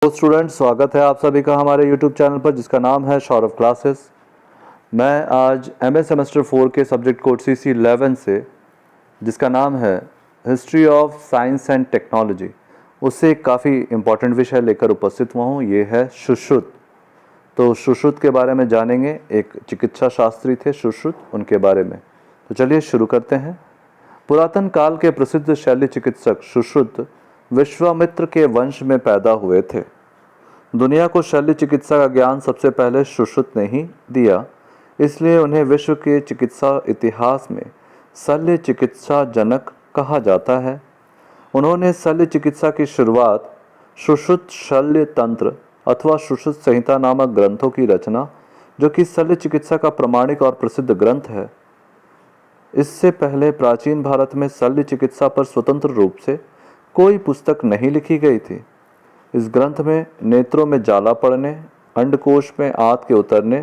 तो स्टूडेंट, स्वागत है आप सभी का हमारे यूट्यूब चैनल पर जिसका नाम है सौरभ क्लासेस। मैं आज एमए सेमेस्टर 4 के सब्जेक्ट कोड CC 11 से, जिसका नाम है history of science and technology, उससे एक काफ़ी इम्पॉर्टेंट विषय लेकर उपस्थित हुआ हूँ। ये है सुश्रुत। तो सुश्रुत के बारे में जानेंगे। एक चिकित्सा शास्त्री थे सुश्रुत, उनके बारे में। तो चलिए शुरू करते हैं। पुरातन काल के प्रसिद्ध शल्य चिकित्सक सुश्रुत विश्वामित्र के वंश में पैदा हुए थे। दुनिया को शल्य चिकित्सा का ज्ञान सबसे पहले सुश्रुत ने ही दिया, इसलिए उन्हें विश्व के चिकित्सा इतिहास में शल्य चिकित्सा जनक कहा जाता है। उन्होंने शल्य चिकित्सा की शुरुआत सुश्रुत शल्य तंत्र अथवा सुश्रुत संहिता नामक ग्रंथों की रचना, जो कि शल्य चिकित्सा का प्रमाणिक और प्रसिद्ध ग्रंथ है। इससे पहले प्राचीन भारत में शल्य चिकित्सा पर स्वतंत्र रूप से कोई पुस्तक नहीं लिखी गई थी। इस ग्रंथ में नेत्रों में जाला पड़ने, अंडकोश में आंत के उतरने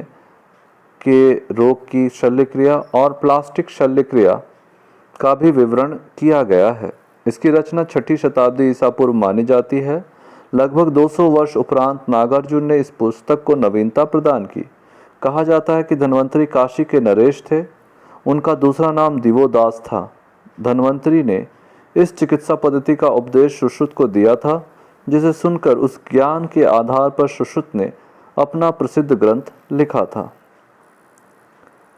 के रोग की शल्य क्रिया और प्लास्टिक शल्य क्रिया का भी विवरण किया गया है। इसकी रचना 6ठी शताब्दी ईसा पूर्व मानी जाती है। लगभग 200 वर्ष उपरांत नागार्जुन ने इस पुस्तक को नवीनता प्रदान की। कहा जाता है कि धन्वंतरी काशी के नरेश थे। उनका दूसरा नाम दिवोदास था। धन्वंतरी ने इस चिकित्सा पद्धति का उपदेश सुश्रुत को दिया था, जिसे सुनकर उस ज्ञान के आधार पर सुश्रुत ने अपना प्रसिद्ध ग्रंथ लिखा था।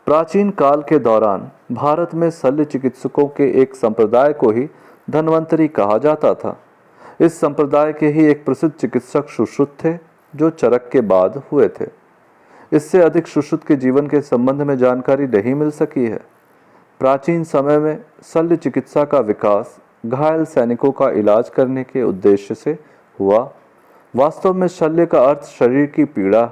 प्राचीन काल के दौरान भारत में शल्य चिकित्सकों के एक संप्रदाय को ही धन्वंतरी कहा जाता था। इस संप्रदाय के ही एक प्रसिद्ध चिकित्सक सुश्रुत थे, जो चरक के बाद हुए थे। इससे अधिक सुश्रुत के जीवन के संबंध में जानकारी नहीं मिल सकी है। प्राचीन समय में शल्य चिकित्सा का विकास घायल सैनिकों का इलाज करने के उद्देश्य से हुआ। वास्तव में शल्य का अर्थ शरीर की पीड़ा।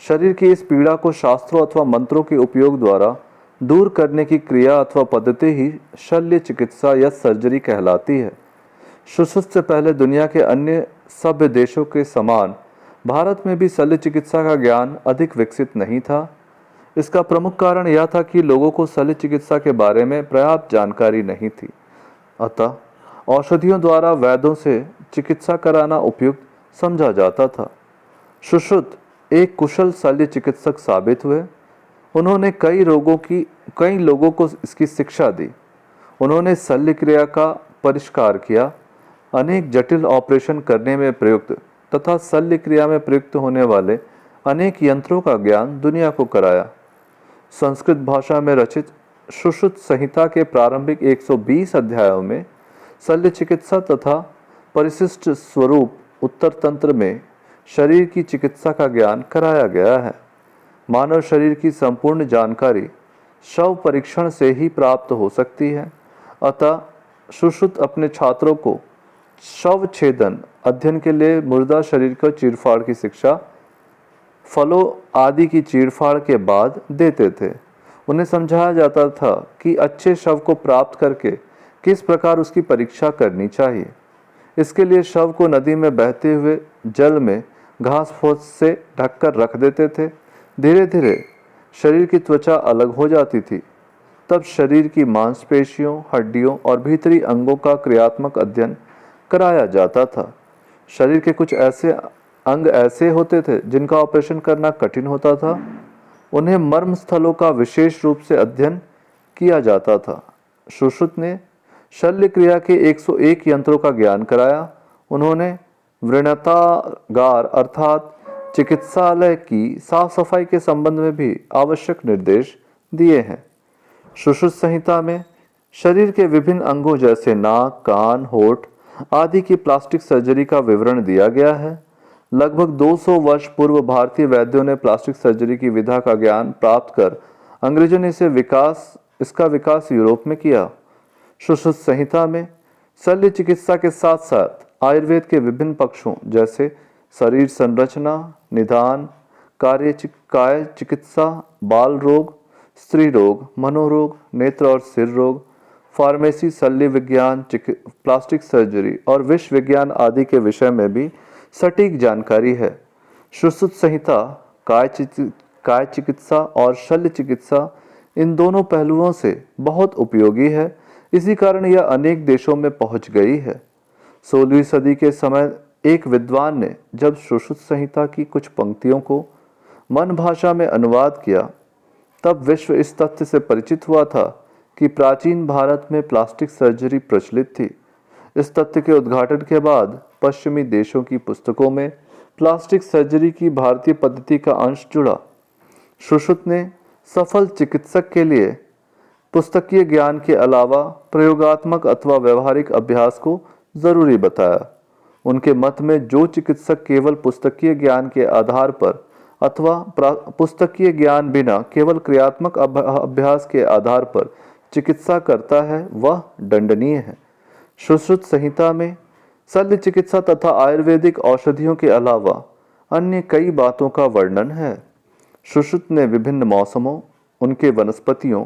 शरीर की इस पीड़ा को शास्त्रों अथवा मंत्रों के उपयोग द्वारा दूर करने की क्रिया अथवा पद्धति ही शल्य चिकित्सा या सर्जरी कहलाती है। सुश्रुत से पहले दुनिया के अन्य सभ्य देशों के समान भारत में भी शल्य चिकित्सा का ज्ञान अधिक विकसित नहीं था। इसका प्रमुख कारण यह था कि लोगों को शल्य चिकित्सा के बारे में पर्याप्त जानकारी नहीं थी। अतः औषधियों द्वारा वैद्यों से चिकित्सा कराना उपयुक्त समझा जाता था। सुश्रुत एक कुशल शल्य चिकित्सक साबित हुए। उन्होंने कई लोगों को इसकी शिक्षा दी। उन्होंने शल्य क्रिया का परिष्कार किया, अनेक जटिल ऑपरेशन करने में प्रयुक्त तथा शल्य क्रिया में प्रयुक्त होने वाले अनेक यंत्रों का ज्ञान दुनिया को कराया। संस्कृत भाषा में रचित सुश्रुत संहिता के प्रारंभिक 120 अध्यायों में शल्य चिकित्सा तथा परिशिष्ट स्वरूप उत्तर तंत्र में शरीर की चिकित्सा का ज्ञान कराया गया है। मानव शरीर की संपूर्ण जानकारी शव परीक्षण से ही प्राप्त हो सकती है। अतः सुश्रुत अपने छात्रों को शव छेदन अध्ययन के लिए मुर्दा शरीर को चीरफाड़ की शिक्षा फलों आदि की चीरफाड़ के बाद देते थे। उन्हें समझाया जाता था कि अच्छे शव को प्राप्त करके किस प्रकार उसकी परीक्षा करनी चाहिए। इसके लिए शव को नदी में बहते हुए जल में घास फूस से ढककर रख देते थे। धीरे धीरे शरीर की त्वचा अलग हो जाती थी। तब शरीर की मांसपेशियों, हड्डियों और भीतरी अंगों का क्रियात्मक अध्ययन कराया जाता था। शरीर के कुछ अंग ऐसे होते थे जिनका ऑपरेशन करना कठिन होता था। उन्हें मर्म स्थलों का विशेष रूप से अध्ययन किया जाता था। सुश्रुत ने शल्य क्रिया के 101 यंत्रों का ज्ञान कराया। उन्होंने वृणतागार अर्थात चिकित्सालय की साफ सफाई के संबंध में भी आवश्यक निर्देश दिए हैं। सुश्रुत संहिता में शरीर के विभिन्न अंगों जैसे नाक, कान, होठ आदि की प्लास्टिक सर्जरी का विवरण दिया गया है। लगभग 200 वर्ष पूर्व भारतीय वैद्यों ने प्लास्टिक सर्जरी की विधा का ज्ञान प्राप्त कर अंग्रेजों ने इसका विकास यूरोप में किया। सुश्रुत संहिता में शल्य चिकित्सा के साथ साथ आयुर्वेद के विभिन्न पक्षों जैसे शरीर संरचना, निदान, काय चिकित्सा, बाल रोग, स्त्री रोग, मनोरोग, नेत्र और सिर रोग, फार्मेसी, शल्य विज्ञान, प्लास्टिक सर्जरी और विष विज्ञान आदि के विषय में भी सटीक जानकारी है। सुश्रुत संहिता काय चिकित्सा और शल्य चिकित्सा इन दोनों पहलुओं से बहुत उपयोगी है। इसी कारण यह अनेक देशों में पहुंच गई है। 16वीं सदी के समय एक विद्वान ने जब सुश्रुत संहिता की कुछ पंक्तियों को मन भाषा में अनुवाद किया, तब विश्व इस तथ्य से परिचित हुआ था कि प्राचीन भारत में प्लास्टिक सर्जरी प्रचलित थी। इस तथ्य के उद्घाटन के बाद पश्चिमी देशों की पुस्तकों में प्लास्टिक सर्जरी की भारतीय पद्धति का अंश जुड़ा। सुश्रुत ने सफल चिकित्सक के लिए पुस्तकीय ज्ञान के अलावा प्रयोगात्मक अथवा व्यवहारिक अभ्यास को जरूरी बताया। उनके मत में जो चिकित्सक केवल पुस्तकीय ज्ञान के आधार पर अथवा पुस्तकीय ज्ञान बिना केवल क्रियात्मक अभ्यास के आधार पर चिकित्सा करता है वह दंडनीय है। सुश्रुत संहिता में शल्य चिकित्सा तथा आयुर्वेदिक औषधियों के अलावा अन्य कई बातों का वर्णन है। सुश्रुत ने विभिन्न मौसमों, उनके वनस्पतियों,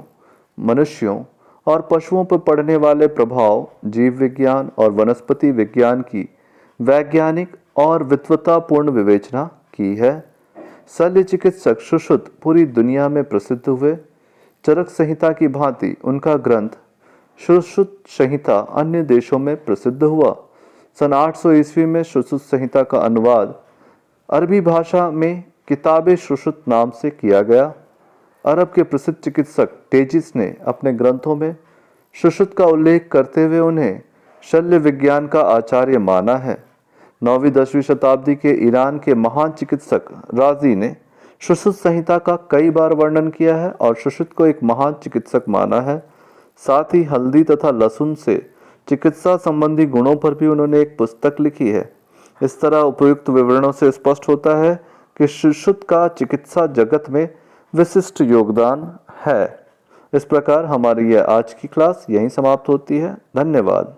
मनुष्यों और पशुओं पर पड़ने वाले प्रभाव, जीव विज्ञान और वनस्पति विज्ञान की वैज्ञानिक और विद्वतापूर्ण विवेचना की है। शल्य चिकित्सक सुश्रुत पूरी दुनिया में प्रसिद्ध हुए। चरक संहिता की भांति उनका ग्रंथ सुश्रुत संहिता अन्य देशों में प्रसिद्ध हुआ। सन 800 ईस्वी में सुश्रुत संहिता का अनुवाद अरबी भाषा में किताबे सुश्रुत नाम से किया गया। अरब के प्रसिद्ध चिकित्सक टेजिस ने अपने ग्रंथों में सुश्रुत का उल्लेख करते हुए उन्हें शल्य विज्ञान का आचार्य माना है। 9वीं-10वीं शताब्दी के ईरान के महान चिकित्सक राजी ने सुश्रुत संहिता का कई बार वर्णन किया है और सुश्रुत को एक महान चिकित्सक माना है। साथ ही हल्दी तथा लहसुन से चिकित्सा संबंधी गुणों पर भी उन्होंने एक पुस्तक लिखी है। इस तरह उपयुक्त विवरणों से स्पष्ट होता है कि सुश्रुत का चिकित्सा जगत में विशिष्ट योगदान है। इस प्रकार हमारी यह आज की क्लास यहीं समाप्त होती है। धन्यवाद।